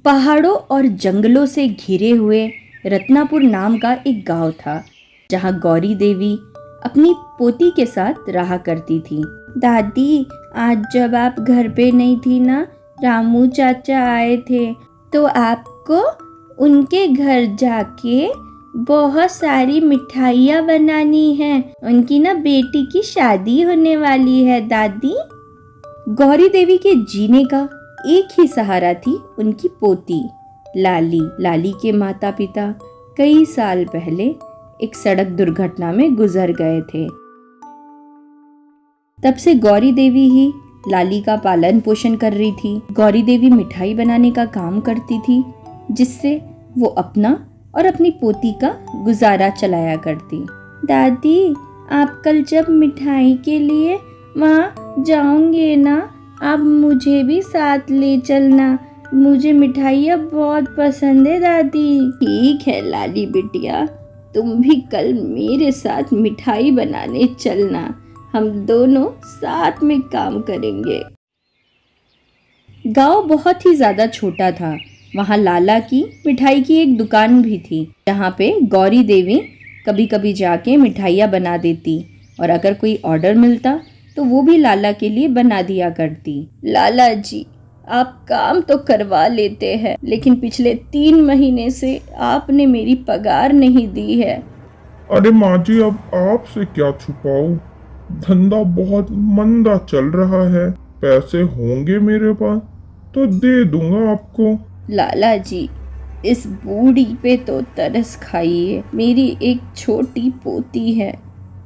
पहाड़ों और जंगलों से घिरे हुए रत्नापुर नाम का एक गांव था, जहां गौरी देवी अपनी पोती के साथ रहा करती थी। दादी, आज जब आप घर पे नहीं थी ना, रामू चाचा आए थे, तो आपको उनके घर जाके बहुत सारी मिठाइयाँ बनानी हैं। उनकी ना बेटी की शादी होने वाली है दादी। गौरी देवी के जीने का एक ही सहारा थी उनकी पोती लाली। लाली के माता पिता कई साल पहले एक सड़क दुर्घटना में गुजर गए थे। तब से गौरी देवी ही लाली का पालन पोषण कर रही थी। गौरी देवी मिठाई बनाने का काम करती थी, जिससे वो अपना और अपनी पोती का गुजारा चलाया करती। दादी, आप कल जब मिठाई के लिए वहाँ जाओगे ना, आप मुझे भी साथ ले चलना। मुझे मिठाइयाँ बहुत पसंद है दादी। ठीक है लाली बिटिया, तुम भी कल मेरे साथ मिठाई बनाने चलना। हम दोनों साथ में काम करेंगे। गांव बहुत ही ज्यादा छोटा था। वहाँ लाला की मिठाई की एक दुकान भी थी, जहाँ पे गौरी देवी कभी कभी जाके मिठाइयाँ बना देती, और अगर कोई ऑर्डर मिलता तो वो भी लाला के लिए बना दिया करती। लाला जी, आप काम तो करवा लेते हैं, लेकिन पिछले 3 महीने से आपने मेरी पगार नहीं दी है। अरे माँ जी, अब आपसे क्या छुपाऊं? धंधा बहुत मंदा चल रहा है। पैसे होंगे मेरे पास तो दे दूंगा आपको। लाला जी, इस बूढ़ी पे तो तरस खाइए। मेरी एक छोटी पोती है,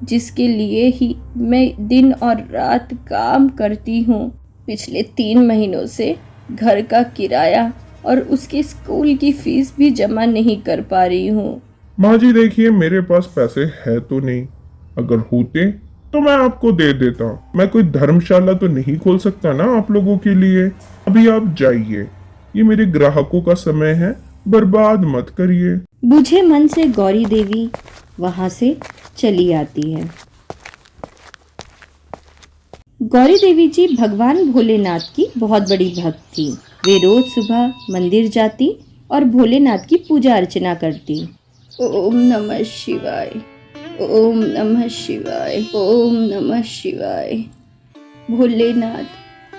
जिसके लिए ही मैं दिन और रात काम करती हूँ। पिछले 3 महीनों से घर का किराया और उसके स्कूल की फीस भी जमा नहीं कर पा रही हूँ। माँ जी देखिए, मेरे पास पैसे है तो नहीं। अगर होते तो मैं आपको दे देता। मैं कोई धर्मशाला तो नहीं खोल सकता ना आप लोगों के लिए। अभी आप जाइए, ये मेरे ग्राहकों का समय है, बर्बाद मत करिए। बुझे मन से गौरी देवी वहां से चली आती है। गौरी देवी जी भगवान भोलेनाथ की बहुत बड़ी भक्त थी। वे रोज सुबह मंदिर जाती और भोलेनाथ की पूजा अर्चना करती। ओम नमः शिवाय, ओम नमः शिवाय, ओम नमः शिवाय। भोलेनाथ,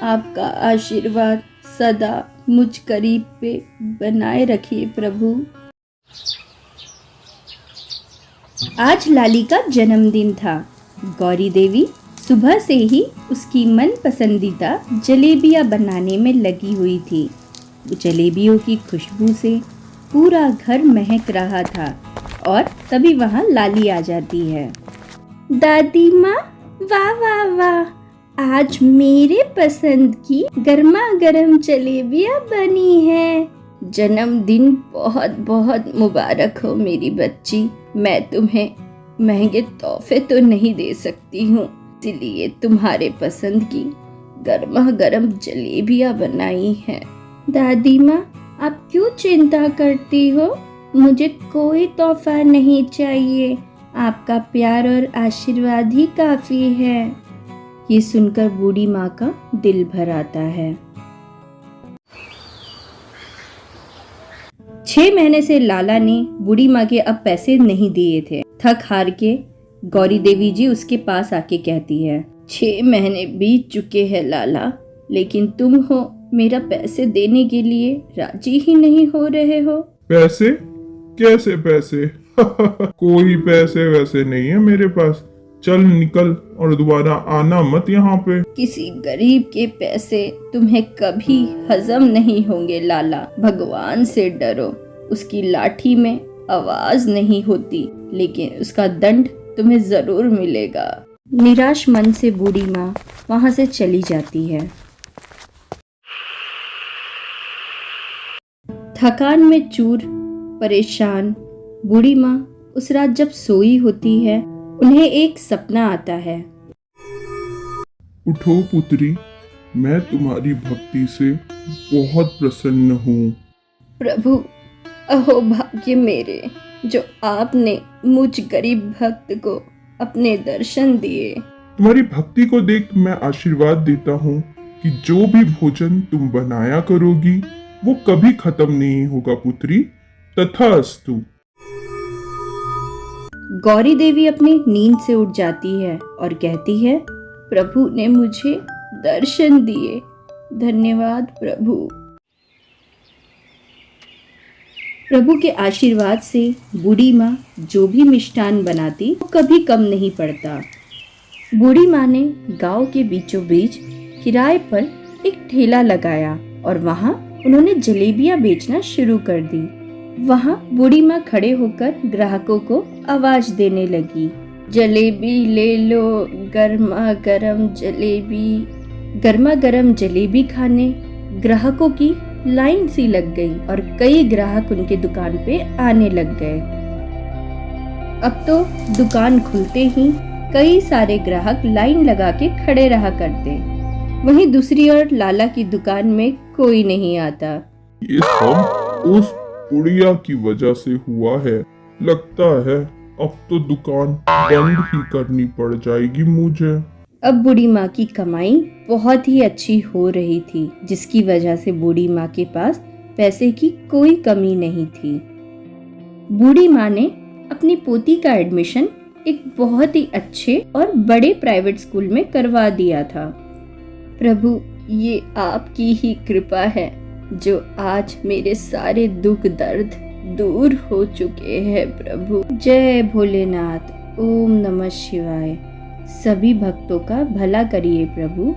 आपका आशीर्वाद सदा मुझ करीब पे बनाए रखिए प्रभु। आज लाली का जन्मदिन था। गौरी देवी सुबह से ही उसकी मन पसंदीदा जलेबियां बनाने में लगी हुई थी। जलेबियों की खुशबू से पूरा घर महक रहा था, और तभी वहाँ लाली आ जाती है। दादी माँ, वाह वाह वाह, आज मेरे पसंद की गर्मा गर्म जलेबियां बनी है। जन्मदिन बहुत बहुत मुबारक हो मेरी बच्ची। मैं तुम्हें महंगे तोहफे तो नहीं दे सकती हूँ, इसलिए तुम्हारे पसंद की गर्मा गर्म जलेबियां बनाई हैं। दादी माँ, आप क्यों चिंता करती हो? मुझे कोई तोहफा नहीं चाहिए, आपका प्यार और आशीर्वाद ही काफी है। ये सुनकर बूढ़ी माँ का दिल भर आता है। 6 महीने से लाला ने बूढ़ी माँ के अब पैसे नहीं दिए थे। थक हार के गौरी देवी जी उसके पास आके कहती है, 6 महीने बीत चुके हैं लाला, लेकिन तुम हो मेरा पैसे देने के लिए राजी ही नहीं हो रहे हो। पैसे? कैसे पैसे? कोई पैसे वैसे नहीं है मेरे पास। चल निकल और दोबारा आना मत यहाँ पे। किसी गरीब के पैसे तुम्हें कभी हजम नहीं होंगे लाला। भगवान से डरो, उसकी लाठी में आवाज नहीं होती, लेकिन उसका दंड तुम्हें जरूर मिलेगा। निराश मन से बूढ़ी माँ वहाँ से चली जाती है। थकान में चूर परेशान बूढ़ी माँ उस रात जब सोई होती है, उन्हें एक सपना आता है। उठो पुत्री, मैं तुम्हारी भक्ति से बहुत प्रसन्न हूँ। प्रभु, अहो भाग्य मेरे, जो आपने मुझ गरीब भक्त को अपने दर्शन दिए। तुम्हारी भक्ति को देख मैं आशीर्वाद देता हूँ कि जो भी भोजन तुम बनाया करोगी वो कभी खत्म नहीं होगा पुत्री। तथास्तु। गौरी देवी अपनी नींद से उठ जाती है और कहती है, प्रभु ने मुझे दर्शन दिए, धन्यवाद प्रभु। प्रभु के आशीर्वाद से बूढ़ी माँ जो भी मिष्ठान बनाती वो कभी कम नहीं पड़ता। बूढ़ी माँ ने गांव के बीचों बीच किराए पर एक ठेला लगाया और वहाँ उन्होंने जलेबियाँ बेचना शुरू कर दी। वहाँ बूढ़ी माँ खड़े होकर ग्राहकों को आवाज देने लगी, जलेबी ले लो, गर्मा गर्म जलेबी। गर्मा गर्म जलेबी खाने ग्राहकों की लाइन सी लग गई और कई ग्राहक उनके दुकान पे आने लग गए। अब तो दुकान खुलते ही कई सारे ग्राहक लाइन लगा के खड़े रहा करते। वहीं दूसरी ओर लाला की दुकान में कोई नहीं आता। ये सब उस बुढ़िया की वजह से हुआ है। लगता है अब तो दुकान बंद ही करनी पड़ जाएगी मुझे। अब बूढ़ी माँ की कमाई बहुत ही अच्छी हो रही थी, जिसकी वजह से बूढ़ी माँ के पास पैसे की कोई कमी नहीं थी। बूढ़ी माँ ने अपनी पोती का एडमिशन एक बहुत ही अच्छे और बड़े प्राइवेट स्कूल में करवा दिया था। प्रभु, ये आपकी ही कृपा है जो आज मेरे सारे दुख दर्द दूर हो चुके हैं प्रभु। जय भोलेनाथ। ओम नमः शिवाय। सभी भक्तों का भला करिए प्रभु।